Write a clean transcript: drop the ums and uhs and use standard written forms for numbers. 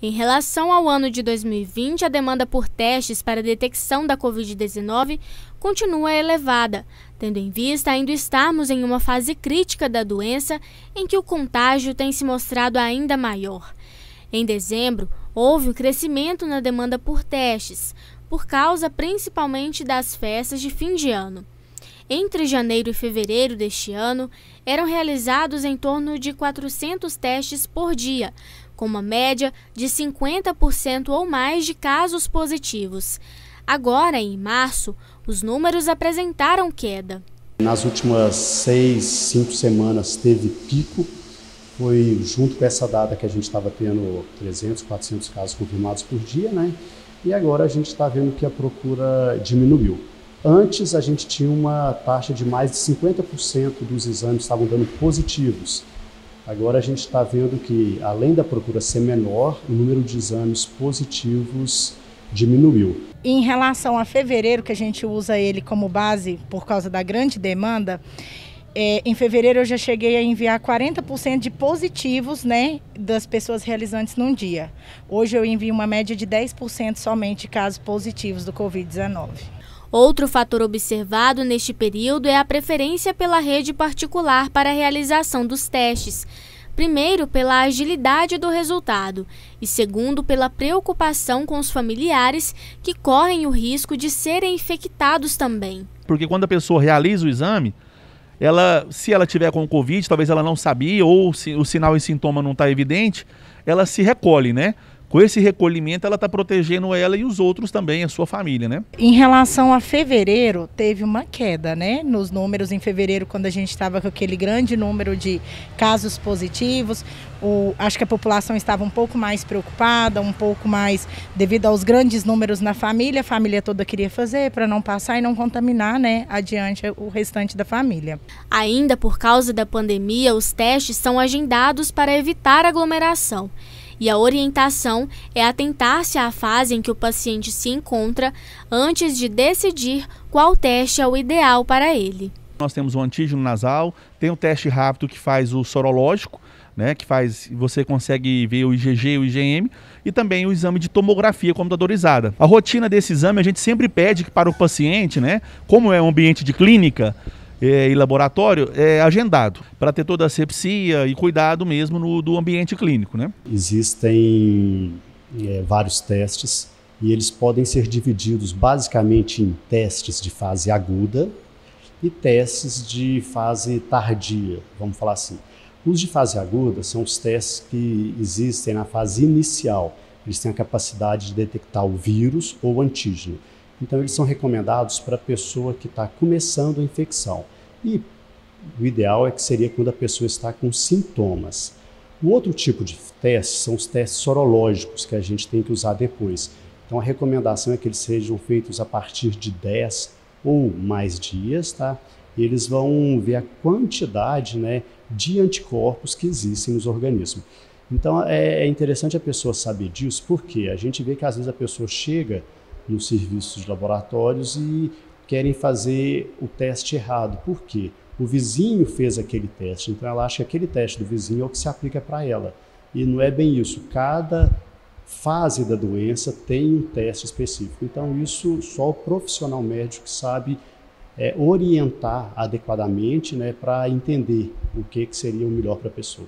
Em relação ao ano de 2020, a demanda por testes para a detecção da Covid-19 continua elevada, tendo em vista ainda estarmos em uma fase crítica da doença em que o contágio tem se mostrado ainda maior. Em dezembro, houve um crescimento na demanda por testes, por causa principalmente das festas de fim de ano. Entre janeiro e fevereiro deste ano, eram realizados em torno de 400 testes por dia, com uma média de 50% ou mais de casos positivos. Agora, em março, os números apresentaram queda. Nas últimas 5 semanas teve pico, foi junto com essa data que a gente estava tendo 300, 400 casos confirmados por dia, né? E agora a gente está vendo que a procura diminuiu. Antes a gente tinha uma taxa de mais de 50% dos exames estavam dando positivos. Agora a gente está vendo que, além da procura ser menor, o número de exames positivos diminuiu. Em relação a fevereiro, que a gente usa ele como base por causa da grande demanda, em fevereiro eu já cheguei a enviar 40% de positivos, né, das pessoas realizantes num dia. Hoje eu envio uma média de 10% somente de casos positivos do Covid-19. Outro fator observado neste período é a preferência pela rede particular para a realização dos testes. Primeiro, pela agilidade do resultado e segundo, pela preocupação com os familiares que correm o risco de serem infectados também. Porque quando a pessoa realiza o exame, se ela tiver com Covid, talvez ela não sabia ou se o sinal e sintoma não está evidente, ela se recolhe, né? Com esse recolhimento, ela está protegendo ela e os outros também, a sua família, né? Em relação a fevereiro, teve uma queda, né? Nos números em fevereiro, quando a gente estava com aquele grande número de casos positivos, acho que a população estava um pouco mais preocupada, um pouco mais devido aos grandes números na família. A família toda queria fazer para não passar e não contaminar, né, adiante o restante da família. Ainda por causa da pandemia, os testes são agendados para evitar aglomeração. E a orientação é atentar-se à fase em que o paciente se encontra antes de decidir qual teste é o ideal para ele. Nós temos o antígeno nasal, tem o teste rápido que faz o sorológico, né, você consegue ver o IgG e o IgM, e também o exame de tomografia computadorizada. A rotina desse exame a gente sempre pede que para o paciente, né, como é um ambiente de clínica, e laboratório, é agendado, para ter toda a asepsia e cuidado mesmo do ambiente clínico, né? Existem vários testes e eles podem ser divididos basicamente em testes de fase aguda e testes de fase tardia, vamos falar assim. Os de fase aguda são os testes que existem na fase inicial, eles têm a capacidade de detectar o vírus ou o antígeno. Então, eles são recomendados para a pessoa que está começando a infecção. E o ideal é que seria quando a pessoa está com sintomas. O outro tipo de teste são os testes sorológicos, que a gente tem que usar depois. Então, a recomendação é que eles sejam feitos a partir de 10 ou mais dias, tá? E eles vão ver a quantidade, né, de anticorpos que existem nos organismos. Então, é interessante a pessoa saber disso, porque a gente vê que às vezes a pessoa chega nos serviços de laboratórios e querem fazer o teste errado. Por quê? O vizinho fez aquele teste, então ela acha que aquele teste do vizinho é o que se aplica para ela. E não é bem isso. Cada fase da doença tem um teste específico. Então isso só o profissional médico sabe orientar adequadamente, né, para entender o que seria o melhor para a pessoa.